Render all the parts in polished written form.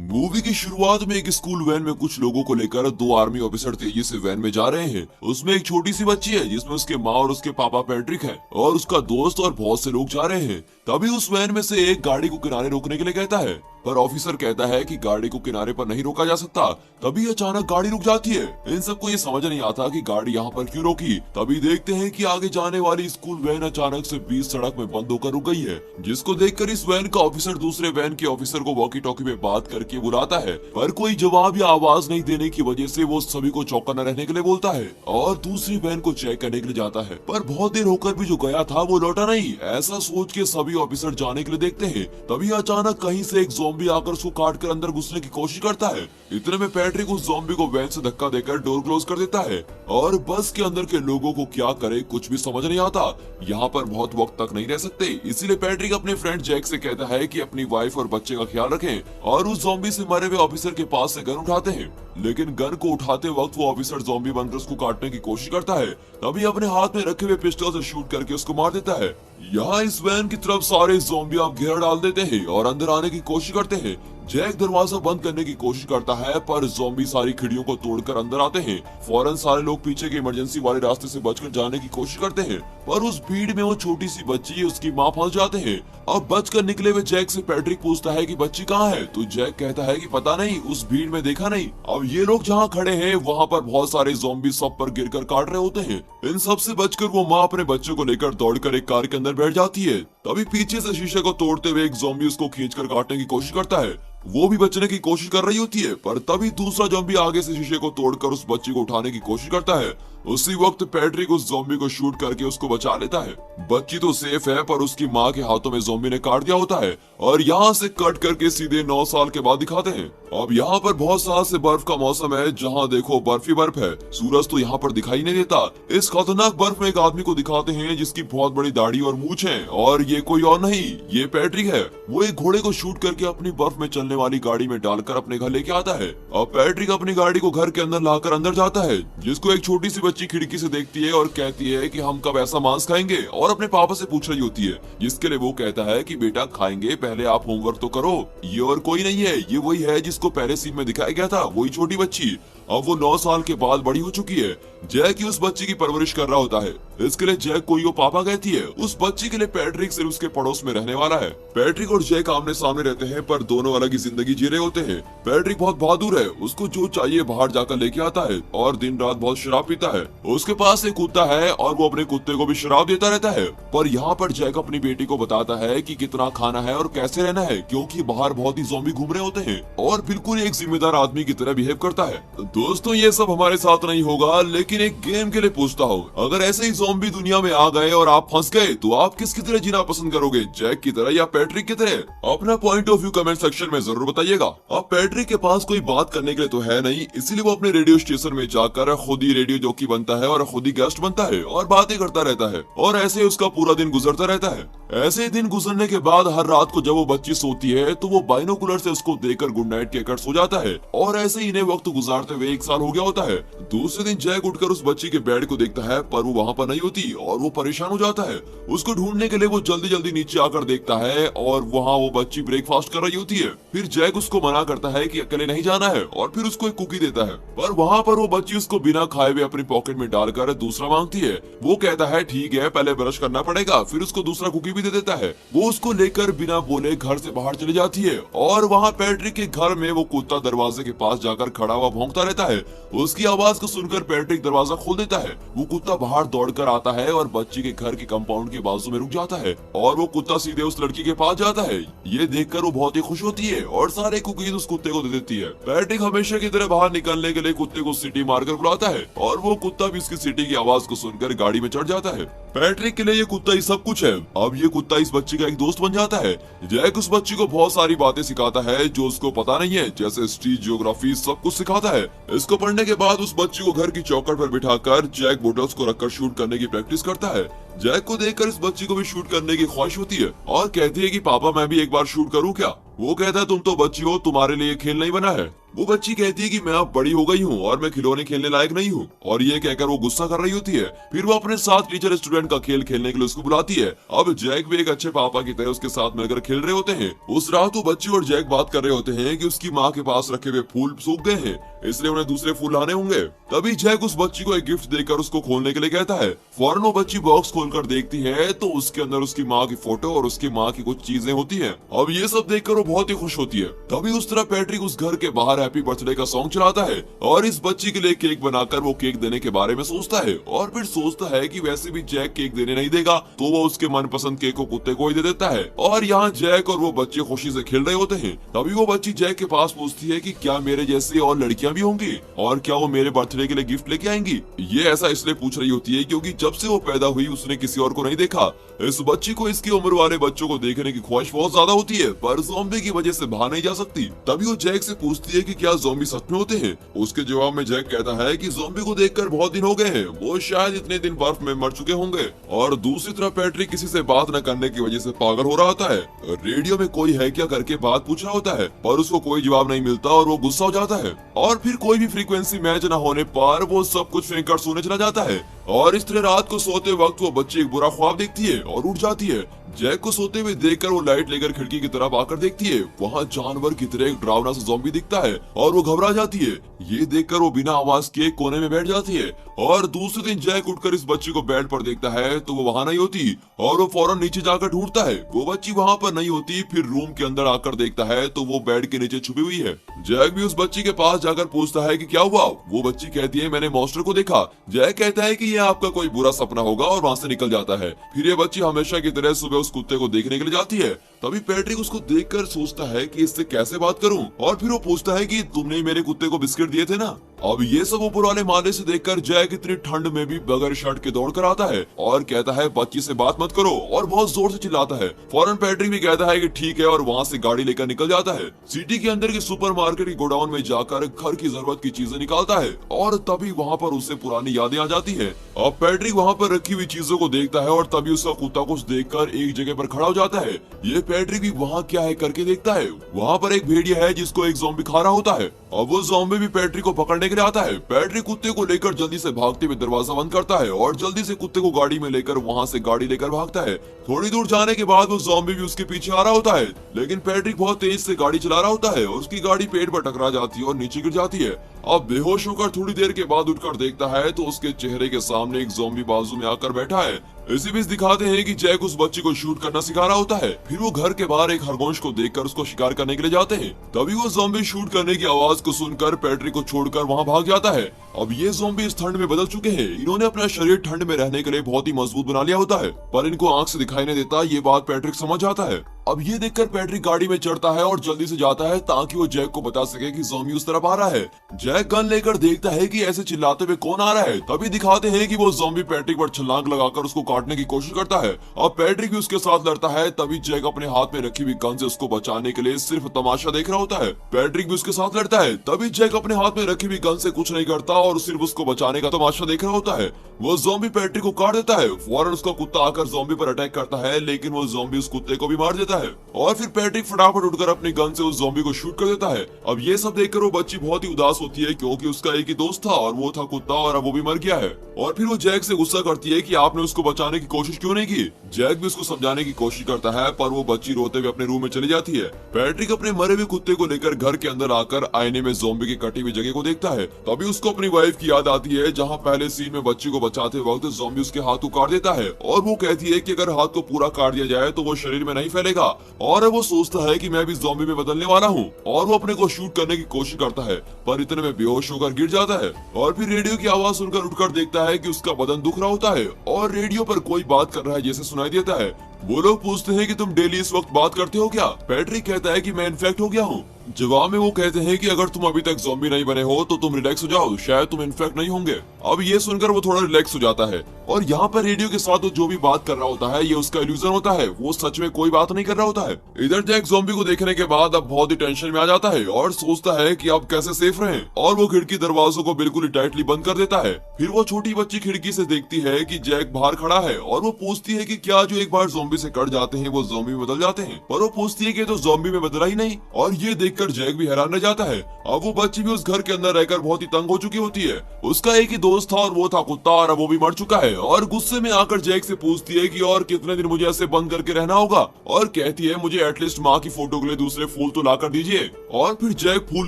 Movie की शुरुआत में एक स्कूल वैन में कुछ लोगों को लेकर दो आर्मी ऑफिसर तेजी से वैन में जा रहे हैं। उसमें एक छोटी सी बच्ची है जिसमें उसके माँ और उसके पापा पैट्रिक है और उसका दोस्त और बहुत से लोग जा रहे हैं। तभी उस वैन में से एक गाड़ी को किनारे रोकने के लिए कहता है, पर ऑफिसर कहता है कि गाड़ी को किनारे पर नहीं रोका जा सकता। तभी अचानक गाड़ी रुक जाती है। इन सबको ये समझ नहीं आता कि गाड़ी यहाँ पर क्यों रोकी। तभी देखते हैं कि आगे जाने वाली स्कूल वैन अचानक से बीच सड़क में बंद होकर रुक गई है, जिसको देखकर इस वैन का ऑफिसर दूसरे वैन के ऑफिसर को वॉकी टॉकी में बात करके बुलाता है, पर कोई जवाब या आवाज नहीं देने की वजह से वो सभी को चौकन्ना रहने के लिए बोलता है और दूसरी वैन को चेक करने के लिए जाता है। पर बहुत देर होकर भी जो गया था वो लौटा नहीं। ऐसा सोच के सभी ऑफिसर जाने के लिए देखते हैं। तभी अचानक कहीं से एक ज़ॉम्बी आकर उसको काट कर अंदर घुसने की कोशिश करता है। इतने में पैट्रिक उस ज़ॉम्बी को वैन से धक्का देकर डोर क्लोज कर देता है और बस के अंदर के लोगों को क्या करे कुछ भी समझ नहीं आता। यहाँ पर बहुत वक्त तक नहीं रह सकते, इसीलिए पैट्रिक अपने फ्रेंड जैक से कहता है कि अपनी वाइफ और बच्चे का ख्याल रखें और उस ज़ॉम्बी से मरे हुए ऑफिसर के पास से गन उठाते हैं। लेकिन गन को उठाते वक्त वो ऑफिसर ज़ॉम्बी बनकर उसको काटने की कोशिश करता है। तभी अपने हाथ में रखे हुए पिस्टल से शूट करके उसको मार देता है। यहाँ इस वैन की तरफ सारे ज़ॉम्बी अब घेरा डाल देते हैं और अंदर आने की कोशिश करते हैं। जैक दरवाजा बंद करने की कोशिश करता है, पर ज़ॉम्बी सारी खिड़कियों को तोड़कर अंदर आते हैं। फौरन सारे लोग पीछे के इमरजेंसी वाले रास्ते से बचकर जाने की कोशिश करते हैं, पर उस भीड़ में वो छोटी सी बच्ची उसकी माँ फंस जाते हैं। अब बचकर निकले हुए जैक से पैट्रिक पूछता है कि बच्ची कहाँ है, तो जैक कहता है कि पता नहीं, उस भीड़ में देखा नहीं। अब ये लोग जहाँ खड़े हैं वहाँ पर बहुत सारे ज़ॉम्बी सब पर गिरकर काट रहे होते हैं। इन सब से बचकर वो माँ अपने बच्चे को लेकर दौड़कर एक कार के अंदर बैठ जाती है। तभी पीछे से शीशे को तोड़ते हुए एक ज़ॉम्बी उसको खींचकर काटने की कोशिश करता है। वो भी बचने की कोशिश कर रही होती है, पर तभी दूसरा ज़ॉम्बी आगे से शीशे को तोड़कर उस बच्ची को उठाने की कोशिश करता है। उसी वक्त पैट्रिक उस ज़ॉम्बी को शूट करके उसको बचा लेता है। बच्ची तो सेफ है, पर उसकी माँ के हाथों में ज़ॉम्बी ने काट दिया होता है और यहाँ से कट करके सीधे 9 साल के बाद दिखाते हैं। अब यहाँ पर बहुत साल से बर्फ का मौसम है, जहाँ देखो बर्फ ही बर्फ है। सूरज तो यहाँ पर दिखाई नहीं देता। इस खतरनाक बर्फ में एक आदमी को दिखाते हैं जिसकी बहुत बड़ी दाढ़ी और मूंछ है, और ये कोई और नहीं, ये पैट्रिक है। वो एक घोड़े को शूट करके अपनी बर्फ में चलने वाली गाड़ी में डालकर अपने घर लेके आता है। अब पैट्रिक अपनी गाड़ी को घर के अंदर लाकर अंदर जाता है, जिसको एक छोटी सी बच्ची खिड़की से देखती है और कहती है कि हम कब ऐसा मांस खाएंगे, और अपने पापा से पूछ रही होती है, जिसके लिए वो कहता है कि बेटा खाएंगे, पहले आप होमवर्क तो करो। ये और कोई नहीं है, ये वही है जिसको पहले सीन में दिखाया गया था, वही छोटी बच्ची। अब वो 9 साल के बाद बड़ी हो चुकी है। जैक ही उस बच्ची की परवरिश कर रहा होता है। इसके लिए जैक को वो पापा कहती है। उस बच्ची के लिए पैट्रिक सिर्फ उसके पड़ोस में रहने वाला है। पैट्रिक और जैक आमने सामने रहते हैं, पर दोनों अलग ही जिंदगी जी रहे होते हैं। पैट्रिक बहुत बहादुर है, उसको जो चाहिए बाहर जाकर लेके आता है और दिन रात बहुत शराब पीता है। उसके पास एक कुत्ता है और वो अपने कुत्ते को भी शराब देता रहता है। पर यहाँ पर जैक अपनी बेटी को बताता है कि कितना खाना है और कैसे रहना है, क्योंकि बाहर बहुत ही ज़ॉम्बी घूम रहे होते हैं, और बिल्कुल एक जिम्मेदार आदमी की तरह बिहेव करता है। दोस्तों, ये सब हमारे साथ नहीं होगा, लेकिन एक गेम के लिए पूछता हूँ, अगर ऐसे ही ज़ॉम्बी दुनिया में आ गए और आप फंस गए तो आप किसकी तरह जीना पसंद करोगे, जैक की तरह या पैट्रिक की तरह? अपना point of view comment section में जरूर बताइएगा। अब पैट्रिक के पास कोई बात करने के लिए तो है नहीं, इसीलिए वो अपने रेडियो स्टेशन में जाकर खुद ही रेडियो जॉकी बनता है और खुद ही गेस्ट बनता है और बातें करता रहता है, और ऐसे ही उसका पूरा दिन गुजरता रहता है। ऐसे ही दिन गुजरने के बाद हर रात को जब वो बच्ची सोती है तो वो बाइनोकुलर से उसको देखकर गुड नाइट कहकर सो जाता है, और ऐसे ही इन्हें वक्त गुजारते हुए 1 साल हो गया होता है। दूसरे दिन जैक उठकर उस बच्ची के बेड को देखता है, पर वो वहाँ पर नहीं होती और वो परेशान हो जाता है। उसको ढूंढने के लिए वो जल्दी जल्दी नीचे आकर देखता है और वहाँ वो बच्ची ब्रेकफास्ट कर रही होती है। फिर जैक उसको मना करता है कि अकेले नहीं जाना है और फिर उसको एक कुकी देता है, पर वहाँ पर वो बच्ची उसको बिना खाए हुए अपनी पॉकेट में डालकर दूसरा मांगती है। वो कहता है ठीक है, पहले ब्रश करना पड़ेगा, फिर उसको दूसरा कुकी भी दे देता है। वो उसको लेकर बिना बोले घर से बाहर चली जाती है, और वहाँ पैट्रिक के घर में वो कुत्ता दरवाजे के पास जाकर खड़ा हुआ भौंकता रहता है। उसकी आवाज को सुनकर पैट्रिक दरवाजा खोल देता है। वो कुत्ता बाहर दौड़कर आता है और बच्ची के घर के कंपाउंड के बाजू में रुक जाता है, और वो कुत्ता सीधे उस लड़की के पास जाता है। ये देखकर वो बहुत ही खुश होती है और सारे कुकीज उस कुत्ते को दे देती है। पैट्रिक हमेशा की तरह बाहर निकलने के लिए कुत्ते को सीटी मारकर बुलाता है, और वो कुत्ता भी उसकी सीटी की आवाज को सुनकर गाड़ी में चढ़ जाता है। पैट्रिक के लिए ये कुत्ता ही सब कुछ है। अब ये कुत्ता इस बच्ची का एक दोस्त बन जाता है। जैक उस बच्ची को बहुत सारी बातें सिखाता है जो उसको पता नहीं है, जैसे हिस्ट्री, ज्योग्राफी, सब कुछ सिखाता है। इसको पढ़ने के बाद उस बच्ची को घर की चौखट पर बिठाकर जैक बोटल्स को रखकर शूट करने की प्रैक्टिस करता है। जैक को देखकर इस बच्ची को भी शूट करने की ख्वाहिश होती है और कहती है कि पापा मैं भी एक बार शूट करूं क्या? वो कहता है तुम तो बच्ची हो, तुम्हारे लिए खेल नहीं बना है। वो बच्ची कहती है कि मैं अब बड़ी हो गई हूँ और मैं खिलौने खेलने लायक नहीं हूँ, और ये कहकर वो गुस्सा कर रही होती है। फिर वो अपने साथ टीचर स्टूडेंट का खेल खेलने के लिए उसको बुलाती है। अब जैक भी एक अच्छे पापा की तरह उसके साथ मिलकर खेल रहे होते हैं। उस रात वो बच्ची और जैक बात कर रहे होते हैं कि उसकी माँ के पास रखे हुए फूल सूख गए हैं, इसलिए उन्हें दूसरे फूल लाने होंगे। तभी जैक उस बच्ची को एक गिफ्ट देकर उसको खोलने के लिए कहता है। फौरन वो बच्ची बॉक्स खोलकर देखती है तो उसके अंदर उसकी माँ की फोटो और उसकी माँ की कुछ चीजें होती हैं। अब ये सब देखकर वो बहुत ही खुश होती है। तभी उस तरह पैट्रिक उस घर के बाहर हैप्पी बर्थडे का सॉन्ग चलाता है और इस बच्ची के लिए केक बनाकर वो केक देने के बारे में सोचता है, और फिर सोचता है कि वैसे भी जैक केक देने नहीं देगा तो वो उसके मनपसंद केक को कुत्ते को ही दे देता है। और यहाँ जैक और वो बच्चे खुशी से खेल रहे होते हैं। तभी वो बच्ची जैक के पास पूछती है कि क्या मेरे जैसी और लड़कियां भी होंगी और क्या वो मेरे बर्थडे के लिए गिफ्ट लेके आएंगी। ये ऐसा इसलिए पूछ रही होती है क्योंकि जब से वो पैदा हुई उसने किसी और को नहीं देखा। इस बच्ची को इसकी उम्र वाले बच्चों को देखने की ख्वाहिश बहुत ज्यादा होती है, पर ज़ॉम्बी की वजह से बाहर नहीं जा सकती। तभी वो जैक से पूछती है कि क्या ज़ॉम्बी सच में होते हैं। उसके जवाब में जैक कहता है कि ज़ॉम्बी को देखकर बहुत दिन हो गए हैं, वो शायद इतने दिन बर्फ में मर चुके होंगे। और दूसरी तरफ पैट्रिक किसी से बात न करने की वजह से पागल हो रहा होता है। रेडियो में कोई है क्या करके बात पूछ रहा होता है, पर उसको कोई जवाब नहीं मिलता और वो गुस्सा हो जाता है। और फिर कोई भी फ्रीक्वेंसी मैच न होने पर वो सब कुछ फेंक कर सोने चला जाता है। और इस तरह रात को सोते वक्त वो बच्ची एक बुरा ख्वाब देखती है और उठ जाती है। जैक को सोते हुए देखकर वो लाइट लेकर खिड़की की तरफ आकर देखती है। वहाँ जानवर की तरह एक डरावना सा ज़ॉम्बी दिखता है और वो घबरा जाती है। ये देखकर वो बिना आवाज के कोने में बैठ जाती है। और दूसरे दिन जैक उठकर इस बच्ची को बेड पर देखता है तो वो वहाँ नहीं होती और वो फौरन नीचे जाकर ढूंढता है। वो बच्ची वहाँ पर नहीं होती। फिर रूम के अंदर आकर देखता है तो वो बेड के नीचे छुपी हुई है। जैक भी उस बच्ची के पास जाकर पूछता है कि क्या हुआ। वो बच्ची कहती है मैंने मॉन्स्टर को देखा। जैक कहता है कि ये आपका कोई बुरा सपना होगा और वहाँ से निकल जाता है। फिर ये बच्ची हमेशा की तरह सुबह उस कुत्ते को देखने के लिए जाती है। तभी पैट्रिक उसको देखकर सोचता है कि इससे कैसे बात करूं, और फिर वो पूछता है कि तुमने मेरे कुत्ते को बिस्किट दिए थे ना। अब ये सब वो पुराने माले से देखकर जैक इतनी ठंड में भी बगैर शर्ट के दौड़ कर आता है और कहता है बच्ची से बात मत करो, और बहुत जोर से चिल्लाता है। फौरन पैट्रिक भी कहता है कि ठीक है और वहाँ से गाड़ी लेकर निकल जाता है। सिटी के अंदर के सुपरमार्केट की गोडाउन में जाकर घर की जरूरत की चीजें निकालता है और तभी वहाँ पर उसे पुरानी यादें आ जाती है। अब पैट्रिक वहाँ पर रखी हुई चीजों को देखता है और तभी उसका कुत्ता कुछ देखकर एक जगह पर खड़ा हो जाता है। ये पैट्रिक भी वहाँ क्या है करके देखता है। वहाँ पर एक भेड़िया है जिसको एक ज़ॉम्बी खा रहा होता है। अब वो ज़ॉम्बी भी पैट्रिक को पकड़ने के लिए आता है। पैट्रिक कुत्ते को लेकर जल्दी से भागते हुए दरवाजा बंद करता है और जल्दी से कुत्ते को गाड़ी में लेकर वहाँ से गाड़ी लेकर भागता है। थोड़ी दूर जाने के बाद वो ज़ॉम्बी भी उसके पीछे आ रहा होता है, लेकिन पैट्रिक बहुत तेज से गाड़ी चला रहा होता है और उसकी गाड़ी पेड़ पर टकरा जाती है और नीचे गिर जाती है। अब बेहोश होकर थोड़ी देर के बाद उठकर देखता है तो उसके चेहरे के सामने एक ज़ॉम्बी बाजू में आकर बैठा है। इसी बीच दिखाते हैं कि जैक उस बच्ची को शूट करना सिखा रहा होता है। फिर वो घर के बाहर एक खरगोश को देखकर उसको शिकार करने के लिए जाते हैं। तभी वो ज़ॉम्बी शूट करने की आवाज को सुनकर पैट्रिक को छोड़कर वहाँ भाग जाता है। अब ये ज़ॉम्बी इस ठंड में बदल चुके हैं। इन्होंने अपना शरीर ठंड में रहने के लिए बहुत ही मजबूत बना लिया होता है, पर इनको आंख से दिखाई नहीं देता। ये बात पैट्रिक समझ जाता है। अब ये देखकर पैट्रिक गाड़ी में चढ़ता है और जल्दी से जाता है ताकि वो जैक को बता सके कि ज़ॉम्बी उस तरफ आ रहा है। जैक गन लेकर देखता है कि ऐसे चिल्लाते हुए कौन आ रहा है। तभी दिखाते हैं कि वो ज़ॉम्बी पैट्रिक पर छलांग लगाकर उसको काटने की कोशिश करता है। अब पैट्रिक भी उसके साथ लड़ता है। तभी जैक अपने हाथ में रखी हुई गन से उसको बचाने के लिए सिर्फ तमाशा देख रहा होता है। पैट्रिक भी उसके साथ लड़ता है। तभी जैक अपने हाथ में रखी हुई गन से कुछ नहीं करता और सिर्फ उसको बचाने का तमाशा देख रहा होता है। वो ज़ॉम्बी पैट्रिक को काट देता है। फौरन उसका कुत्ता आकर ज़ॉम्बी पर अटैक करता है, लेकिन वो ज़ॉम्बी उस कुत्ते को भी मार देता है और फिर पैट्रिक फटाफट उठकर अपनी गन से उस ज़ॉम्बी को शूट कर देता है। अब ये सब देखकर वो बच्ची बहुत ही उदास होती है क्योंकि उसका एक ही दोस्त था और वो था कुत्ता, और अब वो भी मर गया है। और फिर वो जैक से गुस्सा करती है कि आपने उसको बचाने की कोशिश क्यों नहीं की। जैक भी उसको समझाने की कोशिश करता है, पर वो बच्ची रोते हुए अपने रूम में चली जाती है। पैट्रिक अपने मरे हुए कुत्ते को लेकर घर के अंदर आकर आईने में ज़ॉम्बी की कटी हुई जगह को देखता है। तभी उसको अपनी वाइफ की याद आती है, जहाँ पहले सीन में बच्ची को बचाते वक्त ज़ॉम्बी उसके हाथ को काट देता है और वो कहती है कि अगर हाथ को पूरा काट दिया जाए तो वो शरीर में नहीं फैलेगा। और वो सोचता है कि मैं भी ज़ॉम्बी में बदलने वाला हूँ और वो अपने को शूट करने की कोशिश करता है, पर इतने में बेहोश होकर गिर जाता है। और फिर रेडियो की आवाज सुनकर उठकर देखता है कि उसका बदन दुख रहा होता है और रेडियो पर कोई बात कर रहा है जैसे सुनाई देता है। वो लोग पूछते हैं कि तुम डेली इस वक्त बात करते हो क्या। पैट्रिक कहता है कि मैं इन्फेक्ट हो गया हूँ। जवाब में वो कहते हैं कि अगर तुम अभी तक ज़ॉम्बी नहीं बने हो तो तुम रिलैक्स हो जाओ, शायद तुम इन्फेक्ट नहीं होंगे। अब ये सुनकर वो थोड़ा रिलैक्स हो जाता है और यहाँ पर रेडियो के साथ वो जो भी बात कर रहा होता है ये उसका इल्यूजन होता है, वो सच में कोई बात नहीं कर रहा होता है। इधर जैक ज़ॉम्बी को देखने के बाद अब बहुत ही टेंशन में आ जाता है और सोचता है कि अब कैसे सेफ रहें, और वो खिड़की दरवाजों को बिल्कुल ही टाइटली बंद कर देता है। फिर वो छोटी बच्ची खिड़की से देखती है कि जैक बाहर खड़ा है और वो पूछती है कि क्या जो एक बार ज़ॉम्बी से कट जाते हैं वो ज़ॉम्बी में बदल जाते हैं, पर वो पूछती है कि तो ज़ॉम्बी में बदला ही नहीं। और ये देख देखकर जैक भी हैरान रह जाता है। अब वो बच्ची भी उस घर के अंदर रहकर बहुत ही तंग हो चुकी होती है। उसका एक ही दोस्त था और वो था कुत्ता, और अब वो भी मर चुका है। और गुस्से में आकर जैक से पूछती है कि और कितने दिन मुझे ऐसे बंद करके रहना होगा, और कहती है मुझे एटलीस्ट माँ की फोटो के लिए दूसरे फूल तो ला कर दीजिए। और फिर जैक फूल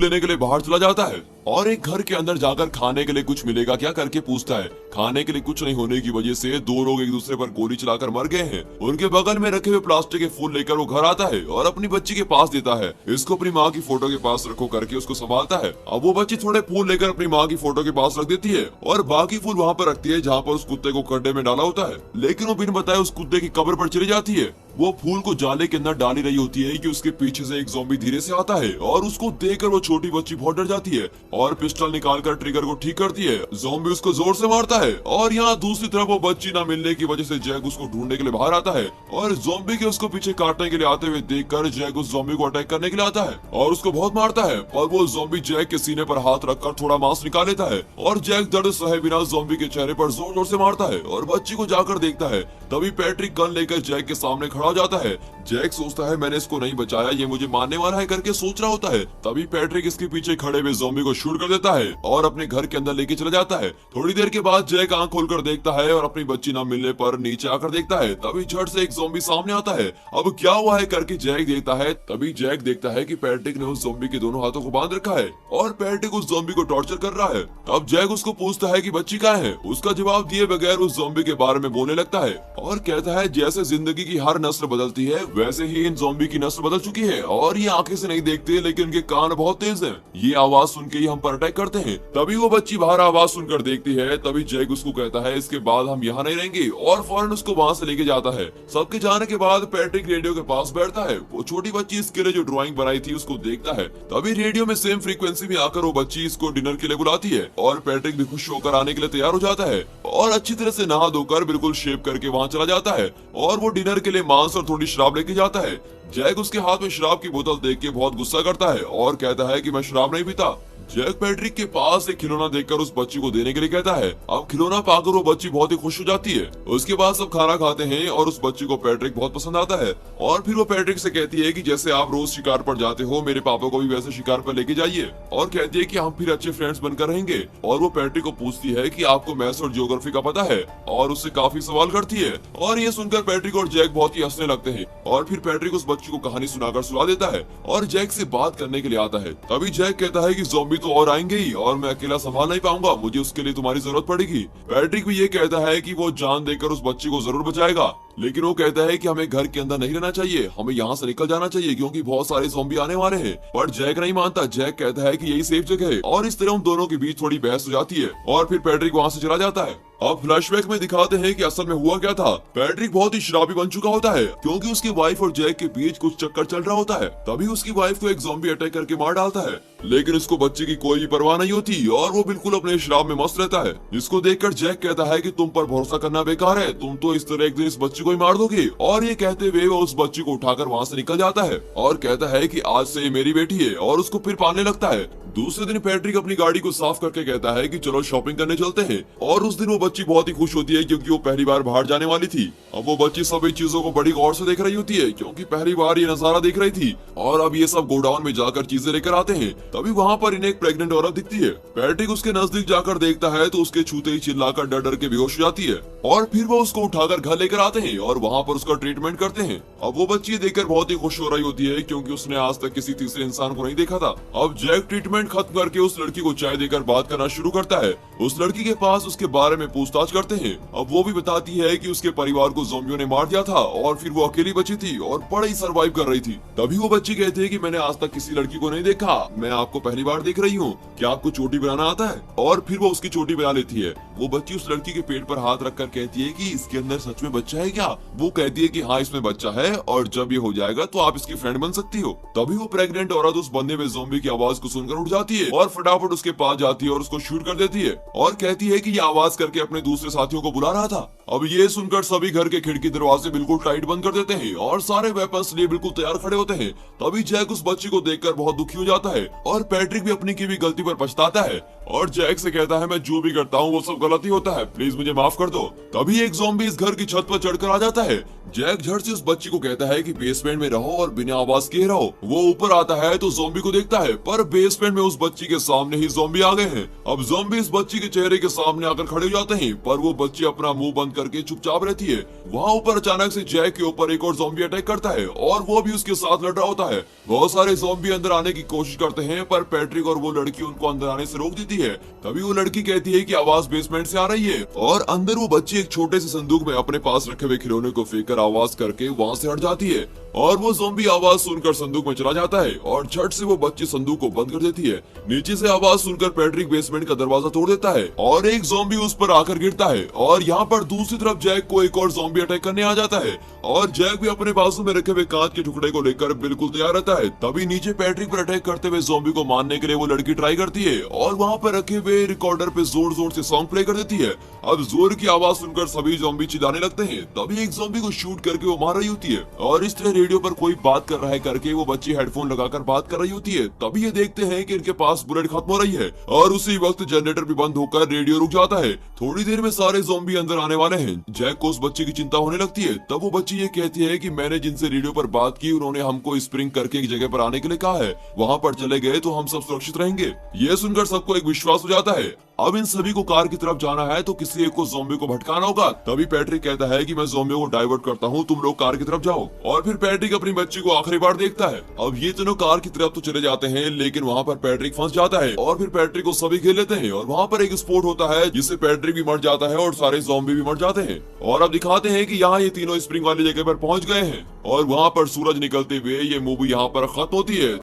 लेने के लिए बाहर चला जाता है और एक घर के अंदर जाकर खाने के लिए कुछ मिलेगा क्या करके पूछता है। खाने के लिए कुछ नहीं होने की वजह से दो लोग एक दूसरे पर गोली चलाकर मर गए हैं। उनके बगल में रखे हुए प्लास्टिक के फूल लेकर वो घर आता है और अपनी बच्ची के पास देता है, इसको अपनी माँ की फोटो के पास रखो करके उसको संभालता है। अब वो बच्ची थोड़े फूल लेकर अपनी माँ की फोटो के पास रख देती है और बाकी फूल वहाँ पर रखती है जहाँ पर उस कुत्ते को गड्ढे में डाला होता है। लेकिन वो बिन बताए उस कुत्ते की कब्र पर चली जाती है। वो फूल को जाले के अंदर डाली रही होती है कि उसके पीछे से एक ज़ॉम्बी धीरे से आता है और उसको देखकर वो छोटी बच्ची बहुत डर जाती है और पिस्टल निकालकर ट्रिगर को ठीक करती है। ज़ॉम्बी उसको जोर से मारता है और यहाँ दूसरी तरफ वो बच्ची ना मिलने की वजह से जैक उसको ढूंढने के लिए बाहर आता है और ज़ॉम्बी के उसको पीछे काटने के लिए आते हुए देखकर जैक उस ज़ॉम्बी को अटैक करने के लिए आता है और उसको बहुत मारता है। और वो ज़ॉम्बी जैक के सीने पर हाथ रखकर थोड़ा मांस निकाल लेता है और जैक दर्द सहे बिना ज़ॉम्बी के चेहरे पर जोर जोर से मारता है और बच्ची को जाकर देखता है। तभी पैट्रिक गन लेकर जैक के सामने खड़ा हो जाता है। जैक सोचता है मैंने इसको नहीं बचाया, ये मुझे मारने वाला है करके सोच रहा होता है। तभी पैट्रिक इसके पीछे खड़े हुए ज़ॉम्बी को शूट कर देता है और अपने घर के अंदर लेके चला जाता है। थोड़ी देर के बाद जैक आंख खोलकर देखता है और अपनी बच्ची न मिलने पर नीचे आकर देखता है। तभी झट से एक ज़ॉम्बी सामने आता है। अब क्या हुआ है करके जैक देखता है। तभी जैक देखता है कि पैट्रिक ने उस ज़ॉम्बी के दोनों हाथों को बांध रखा है और पैट्रिक उस ज़ॉम्बी को टॉर्चर कर रहा है। तब जैक उसको पूछता है कि बच्ची कहाँ है। उसका जवाब दिए बगैर उस ज़ॉम्बी के बारे में बोलने लगता है और कहता है जैसे जिंदगी की हर नस्ल बदलती है वैसे ही इन ज़ॉम्बी की नस्ल बदल चुकी है और ये आंखें से नहीं देखते लेकिन इनके कान बहुत तेज हैं। ये आवाज सुन के ही हम पर अटैक करते हैं। तभी वो बच्ची बाहर आवाज सुनकर देखती है। तभी जैक उसको कहता है इसके बाद हम यहाँ नहीं रहेंगे और फौरन उसको वहाँ से लेके जाता है। सबके जाने के बाद पैट्रिक रेडियो के पास बैठता है। वो छोटी बच्ची इसके लिए जो ड्राइंग बनाई थी उसको देखता है। तभी रेडियो में सेम फ्रीक्वेंसी में आकर वो बच्ची इसको डिनर के लिए बुलाती है और पैट्रिक भी खुश होकर आने के लिए तैयार हो जाता है और अच्छी तरह से नहा धोकर बिल्कुल शेव करके वहाँ चला जाता है और वो डिनर के लिए मांस और थोड़ी शराब लेके जाता है। जैक उसके हाथ में शराब की बोतल देख के बहुत गुस्सा करता है और कहता है कि मैं शराब नहीं पीता। जैक पैट्रिक के पास एक खिलौना देखकर उस बच्ची को देने के लिए कहता है। अब खिलौना पाकर वो बच्ची बहुत ही खुश हो जाती है। उसके बाद सब खाना खाते हैं और उस बच्ची को पैट्रिक बहुत पसंद आता है और फिर वो पैट्रिक से कहती है कि जैसे आप रोज शिकार पर जाते हो मेरे पापा को भी वैसे शिकार पर लेके जाइए और कहती है कि हम फिर अच्छे फ्रेंड्स बनकर रहेंगे। और वो पैट्रिक को पूछती है कि आपको मैथ्स और ज्योग्राफी का पता है और उससे काफी सवाल करती है और ये सुनकर पैट्रिक और जैक बहुत ही हंसने लगते हैं और फिर पैट्रिक उस बच्ची को कहानी सुनाकर सुला देता है और जैक से बात करने के लिए आता है। तभी जैक कहता है कि ज़ॉम्बी तो और आएंगे ही और मैं अकेला संभाल नहीं पाऊंगा, मुझे उसके लिए तुम्हारी जरूरत पड़ेगी। पैट्रिक भी ये कहता है कि वो जान देकर उस बच्ची को जरूर बचाएगा, लेकिन वो कहता है कि हमें घर के अंदर नहीं रहना चाहिए, हमें यहाँ से निकल जाना चाहिए क्योंकि बहुत सारे ज़ॉम्बी आने वाले हैं। पर जैक नहीं मानता। जैक कहता है कि यही सेफ जगह है और इस तरह उन दोनों के बीच थोड़ी बहस हो जाती है और फिर पैट्रिक वहाँ से चला जाता है। अब फ्लैशबैक में दिखाते हैं कि असल में हुआ क्या था। पैट्रिक बहुत ही शराबी बन चुका होता है क्योंकि उसकी वाइफ और जैक के बीच कुछ चक्कर चल रहा होता है। तभी उसकी वाइफ को एक ज़ॉम्बी अटैक करके मार डालता है, लेकिन उसको बच्चे की कोई भी परवाह नहीं होती और वो बिल्कुल अपने शराब में मस्त रहता है। जिसको देखकर जैक कहता है कि तुम पर भरोसा करना बेकार है, तुम तो इस तरह एक दिन इस बच्ची को ही मार दोगे। और ये कहते हुए वो उस बच्ची को उठाकर वहाँ से निकल जाता है और कहता है कि आज से ये मेरी बेटी है और उसको फिर पालने लगता है। दूसरे दिन पैट्रिक अपनी गाड़ी को साफ करके कहता है कि चलो शॉपिंग करने चलते हैं और उस दिन वो बच्ची बहुत ही खुश होती है क्योंकि वो पहली बार बाहर जाने वाली थी। अब वो बच्ची सभी चीजों को बड़ी गौर से देख रही होती है क्योंकि पहली बार ये नजारा देख रही थी और अब ये सब गोडाउन में जाकर चीजें लेकर आते हैं। तभी वहाँ पर इन्हें एक प्रेग्नेंट औरत दिखती है। पैट्रिक उसके नजदीक जाकर देखता है तो उसके छूते ही चिल्लाकर डर डर के बेहोश हो जाती है और फिर वो उसको उठाकर घर लेकर आते हैं और वहाँ पर उसका ट्रीटमेंट करते हैं। अब वो बच्ची देखकर बहुत ही खुश हो रही होती है क्योंकि उसने आज तक किसी तीसरे इंसान को नहीं देखा था। अब जैक ट्रीटमेंट खत्म करके उस लड़की को चाय देकर बात करना शुरू करता है। उस लड़की के पास उसके बारे में पूछताछ करते हैं। अब वो भी बताती है कि उसके परिवार को ज़ॉम्बियों ने मार दिया था और फिर वो अकेली बची थी और बड़े ही सरवाइव कर रही थी। तभी वो बच्ची कहती है कि मैंने आज तक किसी लड़की को नहीं देखा, मैं आपको पहली बार देख रही हूँ, क्या आपको चोटी बनाना आता है? और फिर वो उसकी चोटी बना लेती है। वो बच्ची उस लड़की के पेट पर हाथ रखकर कहती है कि इसके अंदर सच में बच्चा है क्या? वो कहती है कि हाँ इसमें बच्चा है और जब ये हो जाएगा तो आप इसकी फ्रेंड बन सकती हो। तभी वो प्रेग्नेंट औरत उस बंदे में ज़ॉम्बी की आवाज को सुनकर उठ जाती है और फटाफट उसके पास जाती है और उसको शूट कर देती है और कहती है कि ये आवाज करके अपने दूसरे साथियों को बुला रहा था। अब ये सुनकर सभी घर के खिड़की दरवाजे बिल्कुल टाइट बंद कर देते हैं और सारे वेपन्स लिए बिल्कुल तैयार खड़े होते हैं। तभी जैक उस बच्ची को देखकर बहुत दुखी हो जाता है और पैट्रिक भी अपनी की भी गलती पर पछताता है और जैक से कहता है मैं जो भी करता हूँ वो सब गलत ही होता है, प्लीज मुझे माफ कर दो। तभी एक ज़ॉम्बी इस घर की छत पर चढ़कर आ जाता है। जैक झट से उस बच्ची को कहता है कि बेसमेंट में रहो और बिना आवाज किए रहो। वो ऊपर आता है तो ज़ॉम्बी को देखता है, पर बेसमेंट में उस बच्ची के सामने ही ज़ॉम्बी आ गए हैं। अब ज़ॉम्बी इस बच्ची के चेहरे के सामने आकर खड़े हो जाते हैं, पर वो बच्ची अपना मुंह बंद करके चुपचाप रहती है। वहाँ ऊपर अचानक से जैक के ऊपर एक और ज़ॉम्बी अटैक करता है और वो भी उसके साथ लड़ रहा होता है। बहुत सारे ज़ॉम्बी अंदर आने की कोशिश करते हैं, पर पैट्रिक और वो लड़की उनको अंदर आने से रोक देती है। तभी वो लड़की कहती है कि आवाज बेसमेंट से आ रही है और अंदर वो बच्ची एक छोटे से संदूक में अपने पास रखे हुए खिलौने को फेंककर आवाज करके वहाँ से हट जाती है और वो ज़ॉम्बी आवाज सुनकर संदूक में चला जाता है और झट से वो बच्ची संदूक को बंद कर देती है। नीचे से आवाज सुनकर पैट्रिक बेसमेंट का दरवाजा तोड़ देता है और एक ज़ॉम्बी उस पर आकर गिरता है और यहाँ पर दूसरी तरफ जैक को एक और ज़ॉम्बी अटैक करने आ जाता है और जैक भी अपने बाजू में रखे हुए कांच के टुकड़े को लेकर बिल्कुल तैयार रहता है। तभी नीचे पैट्रिक पर अटैक करते हुए ज़ॉम्बी को मारने के लिए वो लड़की ट्राई करती है और वहाँ पर रखे हुए रिकॉर्डर पे जोर जोर से सॉन्ग प्ले कर देती है। अब जोर की आवाज सुनकर सभी ज़ॉम्बी चिल्लाने लगते हैं। तभी एक ज़ॉम्बी को शूट करके वो मार रही होती है और इस तरह रेडियो पर कोई बात कर रहा है करके वो बच्ची हेडफोन लगाकर बात कर रही होती है। तभी ये देखते हैं कि इनके पास बुलेट खत्म हो रही है और उसी वक्त जनरेटर भी बंद होकर रेडियो रुक जाता है। थोड़ी देर में सारे ज़ॉम्बी अंदर आने वाले हैं। जैक को उस बच्ची की चिंता होने लगती है। तब वो बच्ची ये कहती है कि मैंने जिनसे रेडियो पर बात की उन्होंने हमको स्प्रिंग करके एक जगह पर आने के लिए कहा है, वहाँ पर चले गए तो हम सब सुरक्षित रहेंगे। ये सुनकर सबको एक विश्वास हो जाता है। अब इन सभी को कार की तरफ जाना है तो किसी एक को ज़ॉम्बी को भटकाना होगा। तभी पैट्रिक कहता है कि मैं ज़ॉम्बियों को डाइवर्ट करता हूँ, तुम लोग कार की तरफ जाओ। और फिर पैट्रिक अपनी बच्ची को आखिरी बार देखता है। अब ये तीनों कार की तरफ तो चले जाते हैं, लेकिन वहाँ पर पैट्रिक फंस जाता है और फिर पैट्रिक को सभी घेर लेते हैं और वहाँ पर एक स्फोट होता है जिससे पैट्रिक भी मर जाता है और सारे ज़ॉम्बी भी मर जाते हैं। और अब दिखाते हैं कि यहाँ ये तीनों स्प्रिंग वाली जगह पर पहुंच गए हैं और वहाँ पर सूरज निकलते हुए ये मूवी यहाँ पर खत्म होती है।